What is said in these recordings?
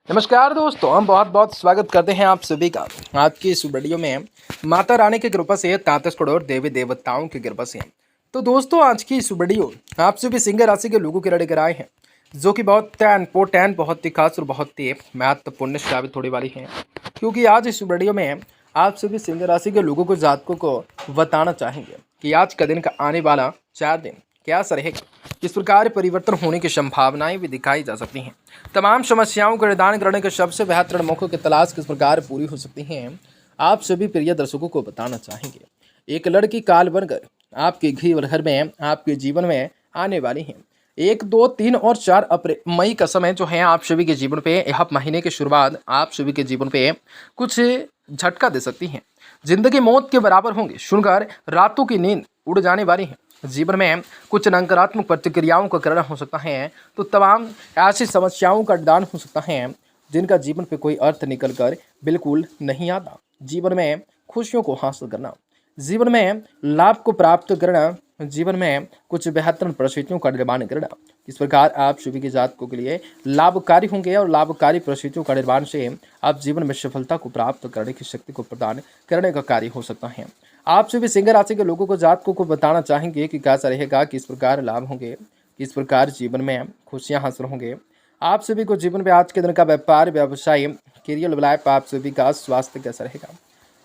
नमस्कार दोस्तों, हम बहुत बहुत स्वागत करते हैं आप सभी का। आज की इस वीडियो में माता रानी की कृपा से 33 करोड़ देवी देवताओं की कृपा से। तो दोस्तों, आज की इस वीडियो आप सभी सिंह राशि के लोगों के लेकर आए हैं, जो कि बहुत इंपॉर्टेंट, बहुत ही खास और बहुत ही महत्वपूर्ण साबित होने वाली है। क्योंकि आज इस वीडियो में आप सभी सिंह राशि के लोगों को, जातकों को बताना चाहेंगे कि आज का दिन का आने वाला 4 दिन क्या सा रहेगा, किस प्रकार परिवर्तन होने की संभावनाएं भी दिखाई जा सकती हैं। तमाम समस्याओं का निदान करने के सबसे बेहतर मौकों की तलाश किस प्रकार पूरी हो सकती हैं, आप सभी प्रिय दर्शकों को बताना चाहेंगे। एक लड़की काल बनकर आपके घर में, आपके जीवन में आने वाली है। 1, 2, 3 और 4 अप्रैल मई का समय जो है आप सभी के जीवन पे, यह महीने की शुरुआत आप सभी के जीवन पे कुछ झटका दे सकती है। जिंदगी मौत के बराबर होंगे, सुनकर रातों की नींद उड़ जाने वाली है। जीवन में कुछ नकारात्मक प्रतिक्रियाओं का कारण हो सकता है, तो तमाम ऐसी समस्याओं का निदान हो सकता है जिनका जीवन पे कोई अर्थ निकल कर बिल्कुल नहीं आता। जीवन में खुशियों को हासिल करना, जीवन में लाभ को प्राप्त करना, जीवन में कुछ बेहतर परिस्थितियों का निर्माण करना, इस प्रकार आप सभी के जातकों के लिए लाभकारी होंगे और लाभकारी परिस्थितियों का निर्माण से आप जीवन में सफलता को प्राप्त करने की शक्ति को प्रदान करने का कार्य हो सकता है। आप सभी सिंह राशि के लोगों को, जातकों को बताना चाहेंगे कि कैसा रहेगा, किस प्रकार लाभ होंगे, किस प्रकार जीवन में खुशियां हासिल होंगे। आप सभी को जीवन में आज के दिन का व्यापार, व्यवसाय, करियर लाइफ, आप सभी का स्वास्थ्य कैसा रहेगा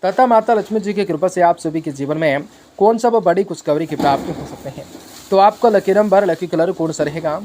तथा माता लक्ष्मी जी की कृपा से आप सभी के जीवन में कौन सा बड़ी खुशखबरी की प्राप्ति हो सकते हैं। तो आपका लकी नंबर, लकी कलर कौन सा रहेगा,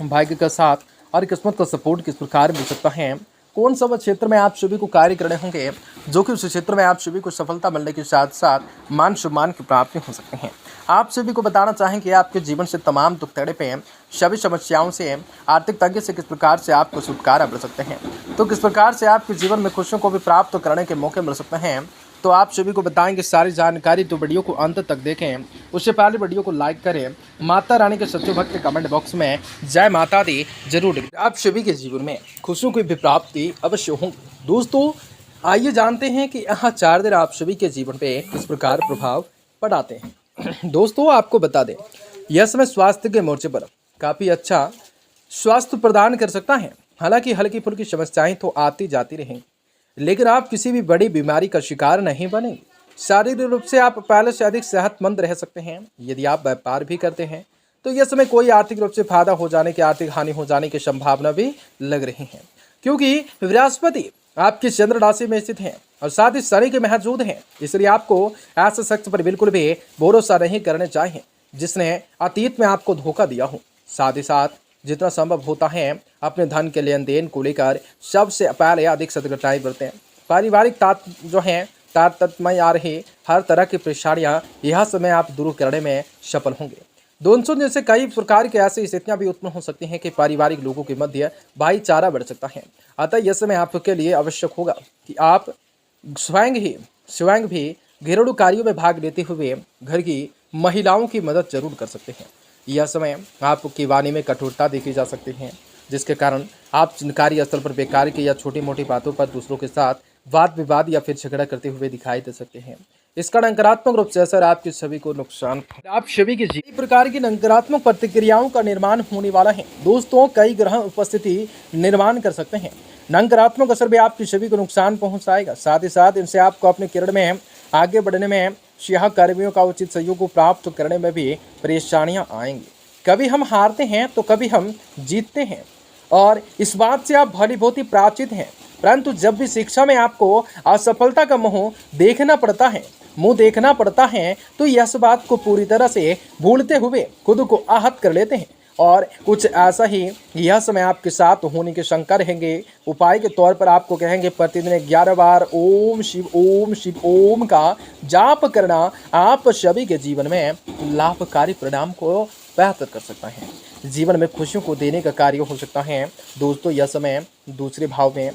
भाग्य का साथ और किस्मत का सपोर्ट किस प्रकार मिल सकता है, कौन सा क्षेत्र में आप सभी को कार्य करने होंगे जो कि उस क्षेत्र में आप सभी को सफलता मिलने के साथ साथ मान सम्मान की प्राप्ति हो सकते हैं। आप सभी को बताना चाहेंगे आपके जीवन से तमाम दुख तड़े पे, सभी समस्याओं से, आर्थिक तंगी से किस प्रकार से आपको छुटकारा मिल सकते हैं, तो किस प्रकार से आपके जीवन में खुशियों को भी प्राप्त करने के मौके मिल सकते हैं। तो आप सभी को बताएंगे सारी जानकारी, तो वीडियो को अंत तक देखें। उससे पहले वीडियो को लाइक करें, माता रानी के सच्चे भक्त कमेंट बॉक्स में जय माता दी जरूर लिखें। आप सभी के जीवन में खुशियों की भी प्राप्ति अवश्य होंगी। दोस्तों, आइए जानते हैं कि यहाँ 4 दिन आप सभी के जीवन पे किस प्रकार प्रभाव पड़ाते हैं। दोस्तों, आपको बता दें, यह समय स्वास्थ्य के मोर्चे पर काफ़ी अच्छा स्वास्थ्य प्रदान कर सकता है। हालांकि हल्की फुल्की समस्याएं तो आती जाती रहेंगी, लेकिन आप किसी भी बड़ी बीमारी का शिकार नहीं बनेंगे। शारीरिक रूप से आप पहले से अधिक सेहतमंद रह सकते हैं। यदि आप व्यापार भी करते हैं तो यह समय कोई आर्थिक रूप से फायदा हो जाने की, आर्थिक हानि हो जाने की संभावना भी लग रही है, क्योंकि बृहस्पति आपकी चंद्र राशि में स्थित है और साथ ही शनि के मौजूद हैं। इसलिए आपको ऐसे शख्स पर बिल्कुल भी भरोसा नहीं करने चाहिए जिसने अतीत में आपको धोखा दिया हो। साथ ही साथ जितना संभव होता है अपने धन के लेन देन को लेकर सबसे पहले अधिक सतर्कताएं बरतें। पारिवारिक जो है तारतम्य आ रही हर तरह की परेशानियां यह समय आप दूर करने में सफल होंगे। दोस्तों, जैसे कई प्रकार की ऐसी स्थितियां भी उत्पन्न हो सकती हैं कि पारिवारिक लोगों के मध्य भाईचारा बढ़ सकता है। अतः यह समय आपके लिए आवश्यक होगा कि आप स्वयं भी घरेलू कार्यों में भाग लेते हुए घर की महिलाओं की मदद जरूर कर सकते हैं। यह समय आपकी वाणी में कठोरता देखी जा सकती है, जिसके कारण आप कार्यस्थल पर बेकार की या छोटी मोटी बातों पर दूसरों के साथ वाद विवाद या फिर झगड़ा करते हुए दिखाई दे सकते हैं। इसका नकारात्मक रूप से असर आपके सभी को नुकसान, आप सभी के कई प्रकार की नकारात्मक प्रतिक्रियाओं का निर्माण होने वाला है। दोस्तों, कई ग्रह उपस्थिति निर्माण कर सकते हैं। नकारात्मक असर भी आपके सभी को नुकसान पहुंचाएगा। साथ ही साथ इनसे आपको अपने किरण में आगे बढ़ने में, सहकर्मियों का उचित सहयोग को प्राप्त करने में भी परेशानियां आएंगी। कभी हम हारते हैं तो कभी हम जीतते हैं, और इस बात से आप भली भांति परिचित हैं। परंतु जब भी शिक्षा में आपको असफलता का मुंह देखना पड़ता है तो यह बात को पूरी तरह से भूलते हुए खुद को आहत कर लेते हैं। और कुछ ऐसा ही यह समय आपके साथ होने के शंका रहेंगे। उपाय के तौर पर आपको कहेंगे प्रतिदिन 11 बार ओम शिव ओम का जाप करना आप सभी के जीवन में लाभकारी परिणाम को बेहतर कर सकता है, जीवन में खुशियों को देने का कार्य हो सकता है। दोस्तों, यह समय दूसरे भाव में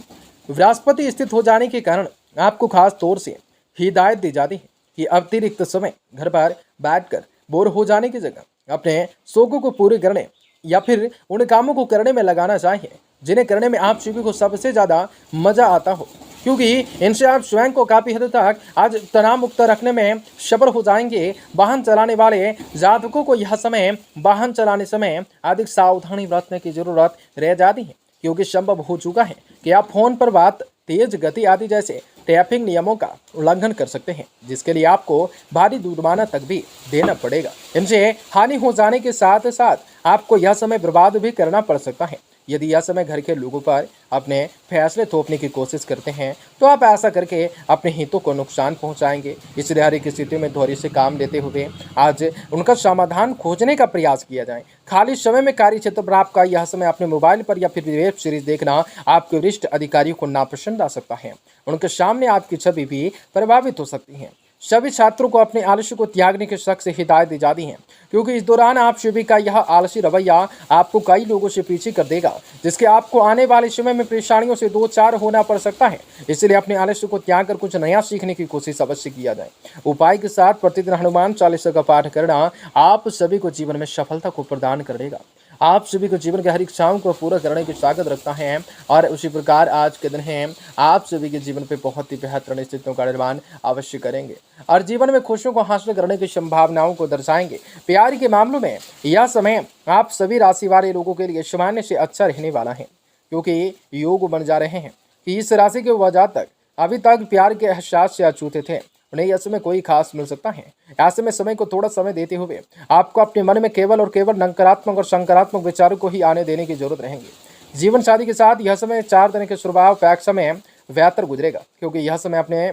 बृहस्पति स्थित हो जाने के कारण आपको खास तौर से हिदायत दी जाती है कि अतिरिक्त समय घर पर बैठकर बोर हो जाने की जगह अपने शौकों को पूरे करने या फिर उन कामों को करने में लगाना चाहिए जिन्हें करने में आप सभी को सबसे ज़्यादा मजा आता हो, क्योंकि इनसे आप स्वयं को काफ़ी हद तक आज तनाव मुक्त रखने में सफल हो जाएंगे। वाहन चलाने वाले जातकों को यह समय वाहन चलाने समय अधिक सावधानी बरतने की जरूरत रह जाती है, क्योंकि संभव हो चुका है कि आप फोन पर बात, तेज गति आदि जैसे ट्रैफिक नियमों का उल्लंघन कर सकते हैं, जिसके लिए आपको भारी जुर्माना तक भी देना पड़ेगा। इनसे हानि हो जाने के साथ साथ आपको यह समय बर्बाद भी करना पड़ सकता है। यदि यह समय घर के लोगों पर अपने फैसले थोपने की कोशिश करते हैं तो आप ऐसा करके अपने हितों को नुकसान पहुंचाएंगे। इसलिए हर एक स्थिति में धैर्य से काम लेते हुए आज उनका समाधान खोजने का प्रयास किया जाए। खाली समय में कार्य क्षेत्र पर आपका यह समय अपने मोबाइल पर या फिर वेब सीरीज देखना आपके वरिष्ठ अधिकारियों को नापसंद आ सकता है। उनके सामने आपकी छवि भी प्रभावित हो सकती है। सभी छात्रों को अपने आलस्य को त्यागने के सख्त से हिदायत दी जाती है, क्योंकि इस दौरान आप सभी का यह आलसी रवैया आपको कई लोगों से पीछे कर देगा, जिसके आपको आने वाले समय में परेशानियों से दो चार होना पड़ सकता है। इसलिए अपने आलस्य को त्याग कर कुछ नया सीखने की कोशिश अवश्य किया जाए। उपाय के साथ प्रतिदिन हनुमान चालीसा का पाठ करना आप सभी को जीवन में सफलता को प्रदान करेगा। आप सभी को जीवन के हर इच्छाओं को पूरा करने की ताकत रखता है और उसी प्रकार आज के दिन है आप सभी के जीवन पे बहुत ही बेहतरीन स्थितियों का निर्माण अवश्य करेंगे और जीवन में खुशियों को हासिल करने की संभावनाओं को दर्शाएंगे। प्यार के मामलों में यह समय आप सभी राशि वाले लोगों के लिए सामान्य से अच्छा रहने वाला है, क्योंकि योग बन जा रहे हैं कि इस राशि के वजह तक अभी तक प्यार के एहसास से अछूते थे, उन्हें यह समय कोई खास मिल सकता है। ऐसे में समय को थोड़ा समय देते हुए आपको अपने मन में केवल और केवल नकारात्मक और सकारात्मक विचारों को ही आने देने की जरूरत रहेगी। जीवन साथी के साथ यह समय 4 दिन के स्वभाव पैक समय बेहतर गुजरेगा, क्योंकि यह समय अपने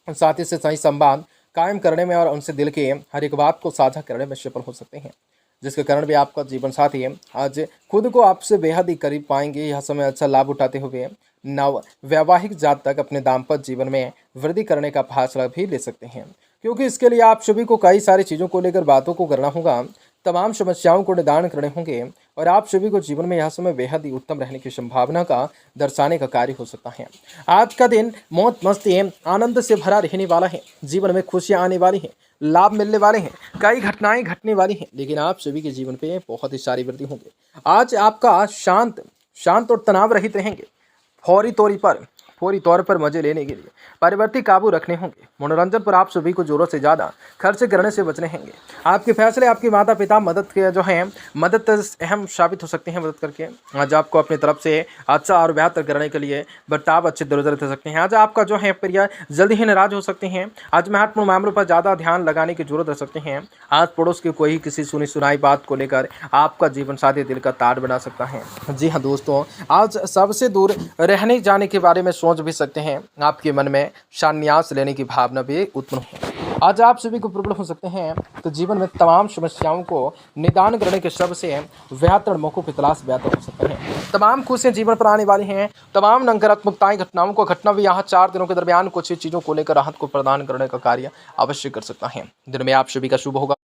साथी से सही संवाद कायम करने में और उनसे दिल के हर एक बात को साझा करने में सफल हो सकते हैं, जिसके कारण भी आपका जीवन साथी आज खुद को आपसे बेहद ही करीब पाएंगे। यह समय अच्छा लाभ उठाते हुए नव वैवाहिक जात तक अपने दाम्पत्य जीवन में वृद्धि करने का फैसला भी ले सकते हैं, क्योंकि इसके लिए आप सभी को कई सारी चीज़ों को लेकर बातों को करना होगा, तमाम समस्याओं को निदान करने होंगे और आप सभी को जीवन में यह समय बेहद ही उत्तम रहने की संभावना का दर्शाने का कार्य हो सकता है। आज का दिन मौज मस्ती आनंद से भरा रहने वाला है। जीवन में खुशियां आने वाली हैं, लाभ मिलने वाले हैं, कई घटनाएं घटने वाली हैं, लेकिन आप सभी के जीवन पे बहुत ही सारी वृद्धि होंगे। आज आपका शांत और तनाव रहित रहेंगे। फौरी तौर पर मजे लेने के लिए परिवर्ती काबू रखने होंगे। मनोरंजन पर आप सभी को ज़रूरत से ज़्यादा खर्च करने से बचने होंगे। आपके फैसले आपके माता पिता मदद अहम साबित हो सकते हैं। मदद करके आज आपको अपनी तरफ से अच्छा और बेहतर करने के लिए बर्ताव अच्छे दर्जे दे सकते हैं। आज आपका जो है प्रिय जल्दी ही नाराज हो सकते हैं। आज महत्वपूर्ण मामलों पर ज़्यादा ध्यान लगाने की जरूरत रख सकते हैं। आज पड़ोस की कोई किसी सुनी सुनाई बात को लेकर आपका जीवन साथी दिल का ताड़ बना सकता है। जी हाँ दोस्तों, आज सबसे दूर रहने जाने के बारे में सोच भी सकते हैं। आपके मन में संन्यास लेने की भावना भी उत्पन्न हो। आज आप सभी को प्रॉब्लम हो सकते हैं, तो जीवन में तमाम समस्याओं को निदान करने के सबसे बेहतर मौकों की तलाश बेहतर हो सकते हैं। तमाम खुशियां जीवन पर आने वाली हैं। तमाम नकारात्मकताएं घटनाओं को घटना भी यहाँ 4 दिनों के दरमियान कुछ चीज़ों को लेकर राहत को प्रदान करने का कार्य अवश्य कर सकता है। दिन में आप सभी का शुभ होगा।